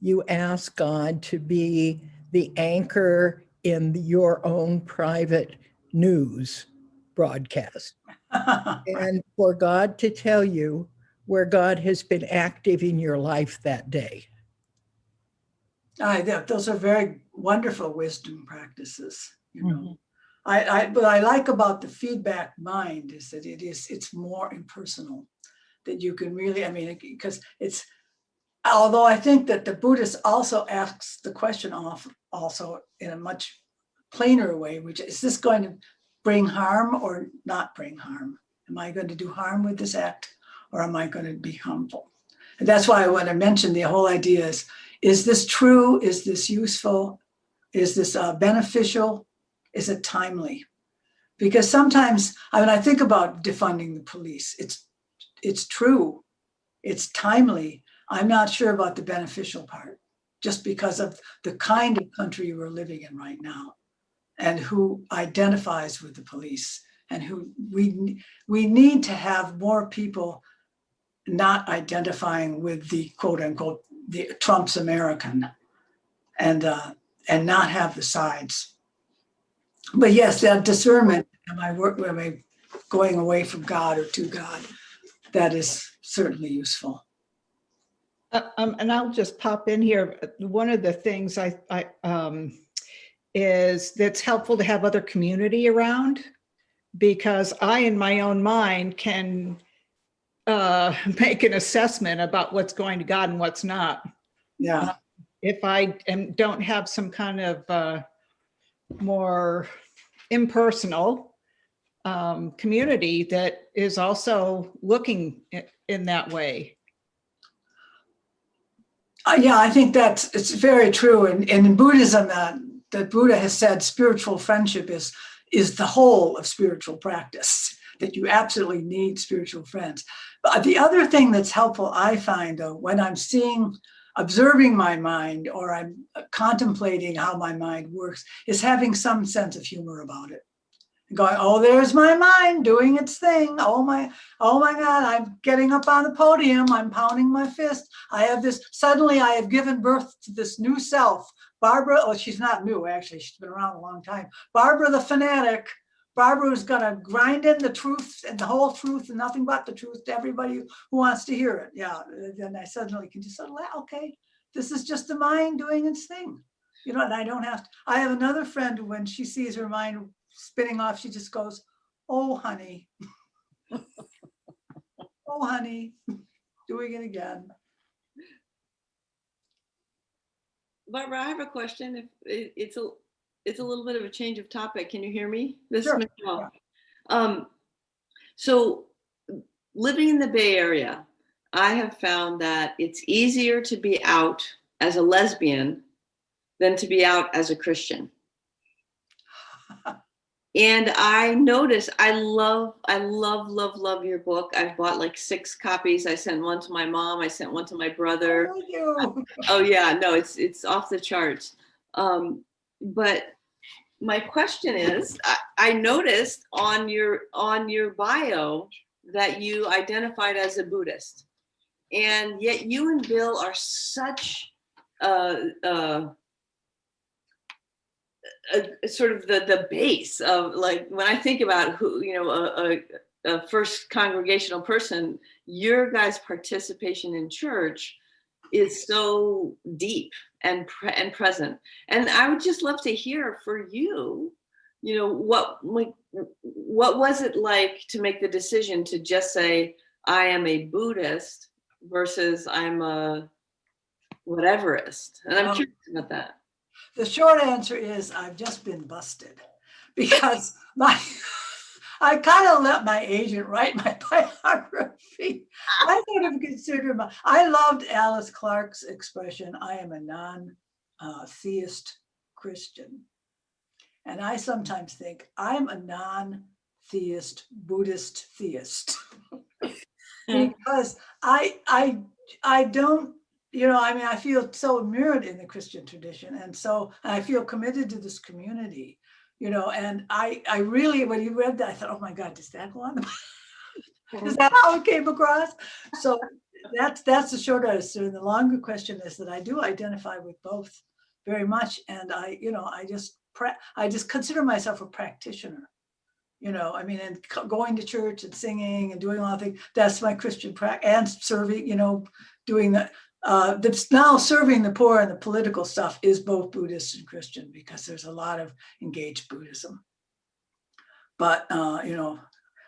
you ask God to be the anchor in your own private news broadcast. And for God to tell you where God has been active in your life that day. Those are very wonderful wisdom practices. What I like about the feedback mind is that it's more impersonal, that you can really, because although I think that the Buddhist also asks the question also in a much plainer way, which is this going to bring harm or not bring harm? Am I going to do harm with this act, or am I going to be harmful? And that's why when I mentioned the whole idea is this true? Is this useful? Is this beneficial? Is it timely? Because sometimes, I think about defunding the police. It's true. it's timely. I'm not sure about the beneficial part, just because of the kind of country we're living in right now, and who identifies with the police, and who we need to have more people not identifying with the quote unquote the Trump's American, and not have the sides. But yes, that discernment, am I going away from God or to God? That is certainly useful. And I'll just pop in here. One of the things is that's helpful to have other community around, because I, in my own mind, can make an assessment about what's going to God and what's not. Yeah. If I don't have some kind of more impersonal community that is also looking in that way. Yeah, I think it's very true. And in Buddhism, that Buddha has said spiritual friendship is the whole of spiritual practice, that you absolutely need spiritual friends. But the other thing that's helpful, I find, though, when I'm observing my mind, or I'm contemplating how my mind works, is having some sense of humor about it. Going, oh, there's my mind doing its thing. Oh my God, I'm getting up on the podium. I'm pounding my fist. Suddenly I have given birth to this new self. Barbara, oh, she's not new, actually. She's been around a long time. Barbara the fanatic. Barbara is going to grind in the truth and the whole truth and nothing but the truth to everybody who wants to hear it. Yeah, then I suddenly can just okay, this is just the mind doing its thing. You know, and I don't have to. I have another friend who, when she sees her mind spinning off, she just goes, oh, honey. Oh, honey, doing it again. Barbara, I have a question. If it's a little bit of a change of topic. Can you hear me? This Sure. is Michelle. Yeah. So living in the Bay Area, I have found that it's easier to be out as a lesbian than to be out as a Christian. And I noticed, I love your book. I've bought like 6 copies. I sent one to my mom. I sent one to my brother. Thank you. Oh yeah, no, it's off the charts. But my question is, I noticed on your bio that you identified as a Buddhist, and yet you and Bill are such sort of the base of, like, when I think about who, you know, a first congregational person, your guys' participation in church is so deep and present. And I would just love to hear for you, you know, what was it like to make the decision to just say, I am a Buddhist versus I'm a whateverist? And I'm curious about that. The short answer is I've just been busted, because I kind of let my agent write my biography. I sort of consider I loved Alice Clark's expression, I am a non-theist Christian. And I sometimes think I'm a non-theist Buddhist theist. Because I don't, you know, I mean, I feel so mirrored in the Christian tradition. And so I feel committed to this community, you know, and I really, when you read that, I thought, oh my God, does that go on? Is that how it came across? So that's the short answer. And the longer question is that I do identify with both very much. And I just consider myself a practitioner. You know, I mean, and going to church and singing and doing all the things, that's my Christian practice, and serving, you know, doing that. Now serving the poor and the political stuff is both Buddhist and Christian, because there's a lot of engaged Buddhism. But, you know,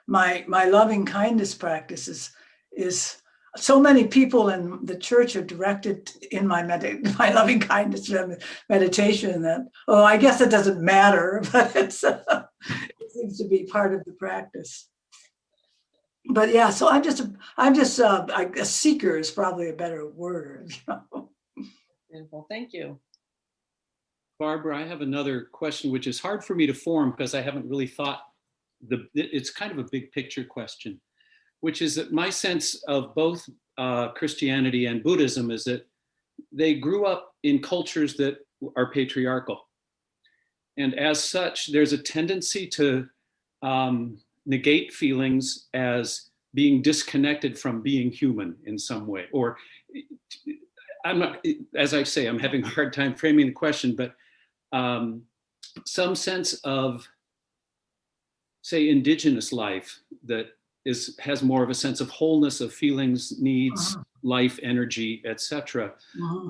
my loving kindness practice is so many people in the church are directed in my loving kindness meditation that, oh, I guess it doesn't matter, but it seems to be part of the practice. But yeah, so I'm just a seeker is probably a better word. You know? Beautiful, thank you. Barbara, I have another question, which is hard for me to form because I haven't really thought. It's kind of a big picture question. which is that my sense of both Christianity and Buddhism is that they grew up in cultures that are patriarchal. And as such, there's a tendency to negate feelings as being disconnected from being human in some way. Or I'm not, as I say, I'm having a hard time framing the question, but some sense of, say, indigenous life that has more of a sense of wholeness of feelings, needs, life, energy, etc.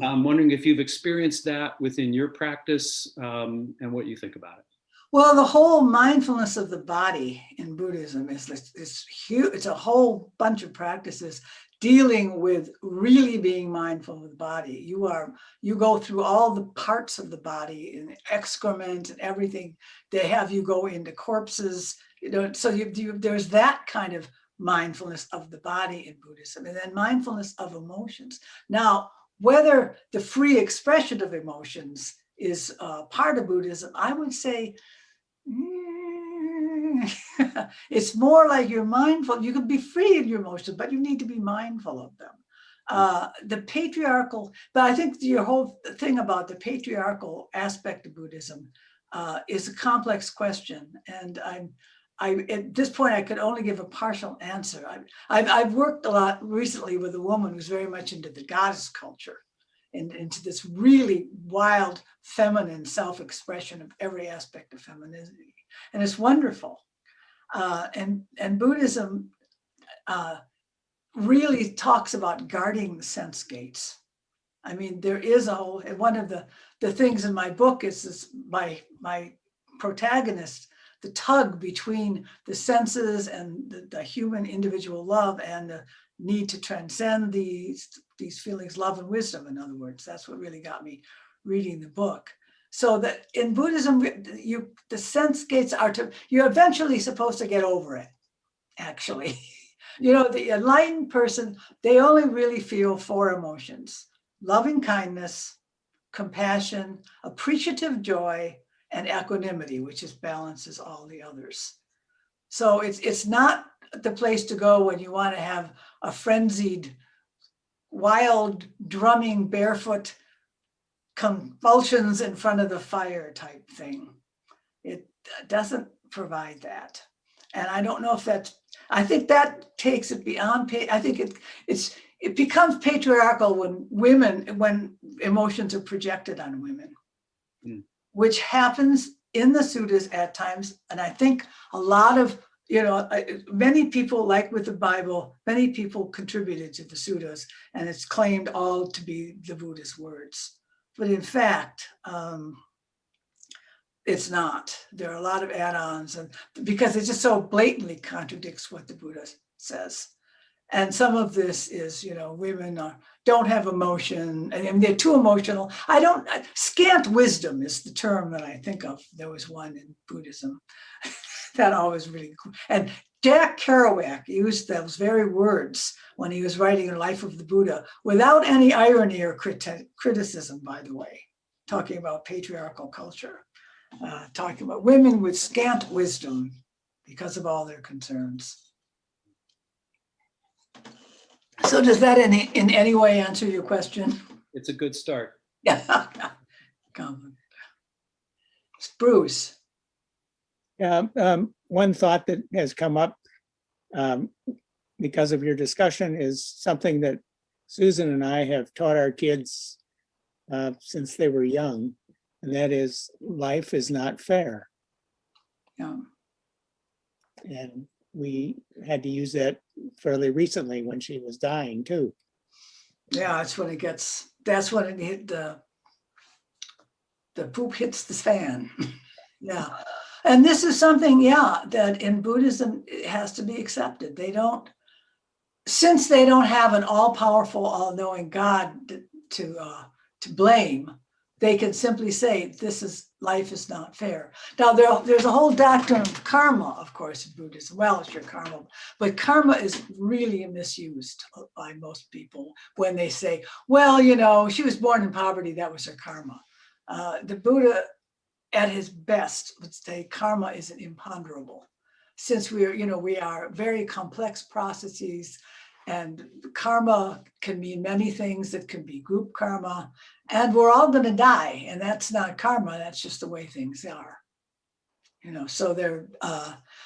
I'm wondering if you've experienced that within your practice and what you think about it. Well, the whole mindfulness of the body in Buddhism is huge. It's a whole bunch of practices dealing with really being mindful of the body. You go through all the parts of the body and excrement and everything. They have you go into corpses, so there's that kind of mindfulness of the body in Buddhism, and then mindfulness of emotions. Now, whether the free expression of emotions is part of Buddhism, I would say it's more like you're mindful. You can be free in your emotions, but you need to be mindful of them. The patriarchal, but I think your whole thing about the patriarchal aspect of Buddhism is a complex question. And at this point, I could only give a partial answer. I've worked a lot recently with a woman who's very much into the goddess culture and into this really wild feminine self-expression of every aspect of femininity. And it's wonderful. And Buddhism really talks about guarding the sense gates. I mean, there is a whole, one of the things in my book is this, my protagonist, the tug between the senses and the human individual love and the need to transcend these feelings, love and wisdom, in other words. That's what really got me reading the book. So that in Buddhism, the sense gates are you're eventually supposed to get over it, actually. The enlightened person, they only really feel 4 emotions: loving kindness, compassion, appreciative joy, and equanimity, which balances all the others. So it's not the place to go when you want to have a frenzied, wild, drumming, barefoot convulsions in front of the fire type thing. It doesn't provide that. And I don't know if I think that takes it beyond, I think it becomes patriarchal when emotions are projected on women, which happens in the suttas at times. And I think a lot of, many people, like with the Bible, many people contributed to the suttas, and it's claimed all to be the Buddha's words. But in fact, it's not. There are a lot of add-ons, and because it just so blatantly contradicts what the Buddha says. And some of this is, women don't have emotion, and they're too emotional. Scant wisdom is the term that I think of. There was one in Buddhism that always really cool. And Jack Kerouac used those very words when he was writing The Life of the Buddha, without any irony or criticism, by the way, talking about patriarchal culture, talking about women with scant wisdom because of all their concerns. So does that in any way answer your question? It's a good start. Yeah. Bruce. Yeah, one thought that has come up because of your discussion is something that Susan and I have taught our kids since they were young, and that is life is not fair. Yeah. And we had to use that fairly recently when she was dying too. Yeah, that's when it hit the poop hits the fan. Yeah. And this is something, that in Buddhism, it has to be accepted. Since they don't have an all-powerful, all-knowing God to blame, they can simply say, life is not fair. Now, there's a whole doctrine of karma, of course, in Buddhism. Well, it's your karma, but karma is really misused by most people when they say, well, she was born in poverty, that was her karma. The Buddha, at his best, would say karma is an imponderable. since we are very complex processes, and karma can mean many things. It can be group karma, and we're all going to die, and that's not karma. That's just the way things are. So they're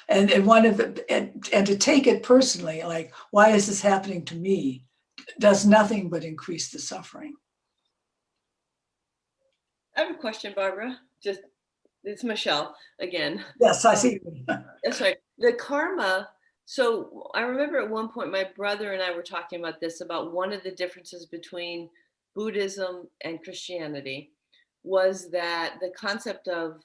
and one of the and to take it personally, like, why is this happening to me, does nothing but increase the suffering. I have a question, Barbara. It's Michelle again. Yes, I see. Sorry, the karma. So I remember at one point my brother and I were talking about this, about one of the differences between Buddhism and Christianity was that the concept of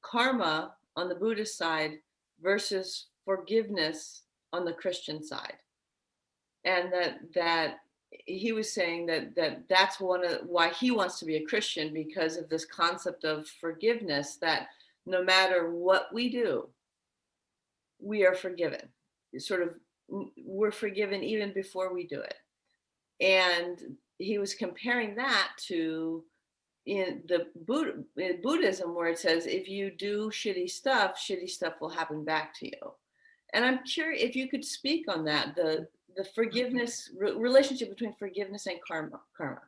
karma on the Buddhist side versus forgiveness on the Christian side. And that he was saying that's one of why he wants to be a Christian, because of this concept of forgiveness, that no matter what we do, we are forgiven. We're forgiven even before we do it. And he was comparing that to in Buddhism, where it says, if you do shitty stuff will happen back to you. And I'm curious if you could speak on that, the forgiveness relationship between forgiveness and karma.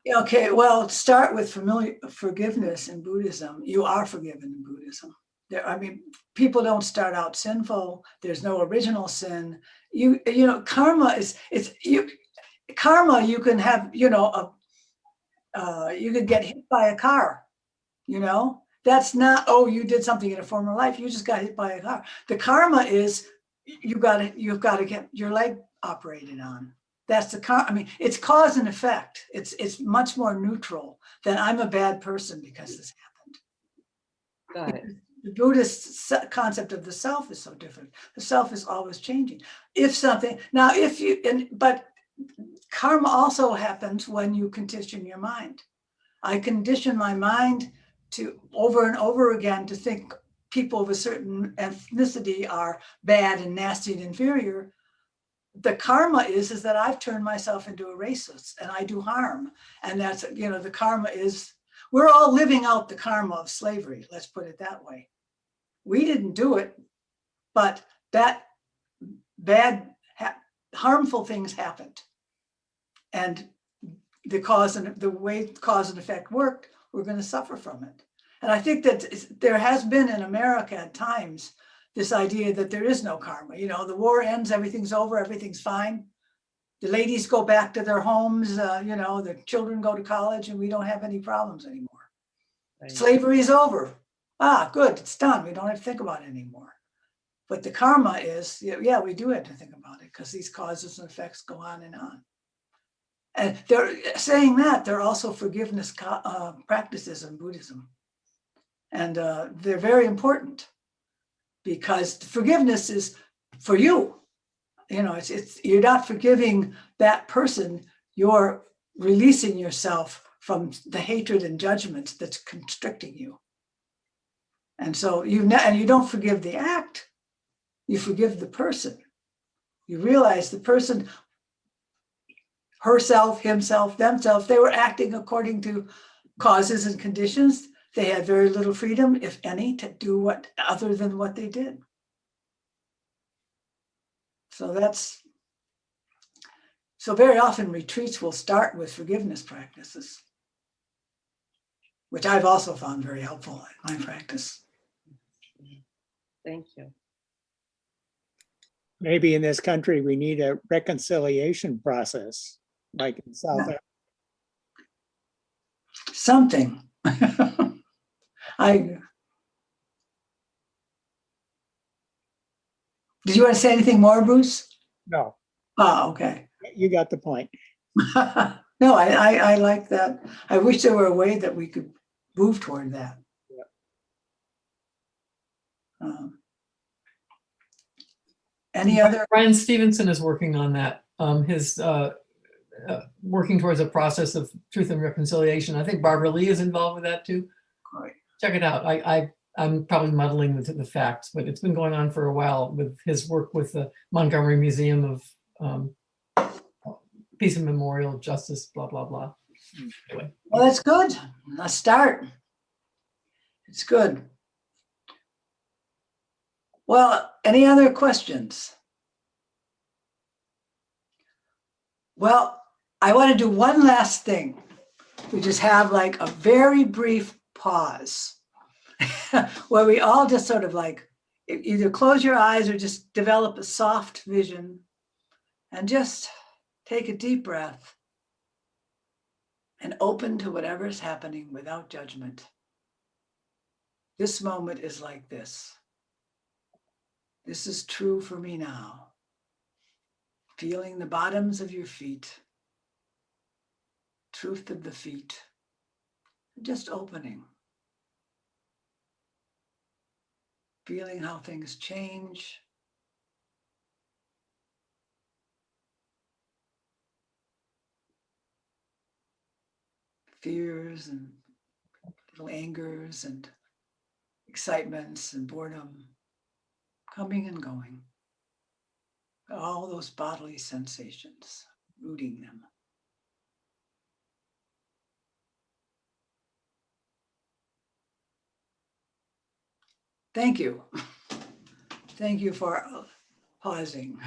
Okay, well, start with forgiveness in Buddhism. You are forgiven in Buddhism. People don't start out sinful. There's no original sin. Karma karma. You can have, you could get hit by a car. That's not, oh, you did something in a former life. You just got hit by a car. The karma is you've got to get your leg operated on. That's the karma. It's cause and effect. It's much more neutral than I'm a bad person because this happened. Got it. The Buddhist concept of the self is so different. The self is always changing. But karma also happens when you condition your mind. I condition my mind to over and over again to think people of a certain ethnicity are bad and nasty and inferior. The karma is that I've turned myself into a racist and I do harm. And that's, the karma is, we're all living out the karma of slavery. Let's put it that way. We didn't do it, but that harmful things happened. And the way cause and effect worked, we're going to suffer from it. And I think that there has been in America at times this idea that there is no karma. The war ends, everything's over, everything's fine. The ladies go back to their homes, the children go to college, and we don't have any problems anymore. Right. Slavery is over. Good, it's done. We don't have to think about it anymore. But the karma is, we do have to think about it, because these causes and effects go on and on. And they're saying that there are also forgiveness practices in Buddhism. And they're very important, because forgiveness is for you. You're not forgiving that person, you're releasing yourself from the hatred and judgment that's constricting you. And so you don't forgive the act, you forgive the person. You realize the person, herself, himself, themselves, they were acting according to causes and conditions. They had very little freedom, if any, to do other than what they did. So very often retreats will start with forgiveness practices, which I've also found very helpful in my practice. Thank you. Maybe in this country, we need a reconciliation process, like in South Africa. Something. Did you want to say anything more, Bruce? No. Oh, okay. You got the point. No, I like that. I wish there were a way that we could move toward that. Any other? Brian Stevenson is working on that. His working towards a process of truth and reconciliation. I think Barbara Lee is involved with that too. Right. Check it out. I'm probably muddling the facts, but it's been going on for a while with his work with the Montgomery Museum of Peace and Memorial Justice, blah, blah, blah. Anyway. Well, that's good. Let's start. It's good. Well, any other questions? Well, I want to do one last thing. We just have like a very brief pause where we all just sort of like either close your eyes or just develop a soft vision and just take a deep breath and open to whatever is happening without judgment. This moment is like this. This is true for me now. Feeling the bottoms of your feet, truth of the feet, just opening. Feeling how things change. Fears and little angers and excitements and boredom coming and going. All those bodily sensations, rooting them. Thank you. Thank you for pausing.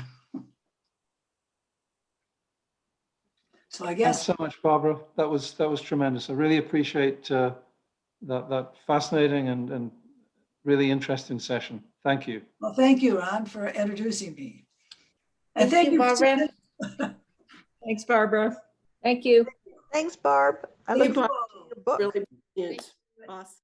So I Thanks guess, so much, Barbara. That was tremendous. I really appreciate that fascinating and really interesting session. Thank you. well, thank you, Ron, for introducing me. And Thank thank you, you, Barbara. Susan. Thanks, Barbara. Thank you. Thanks, Barb. I Hey, look Barb, forward to your book. really brilliant. Awesome.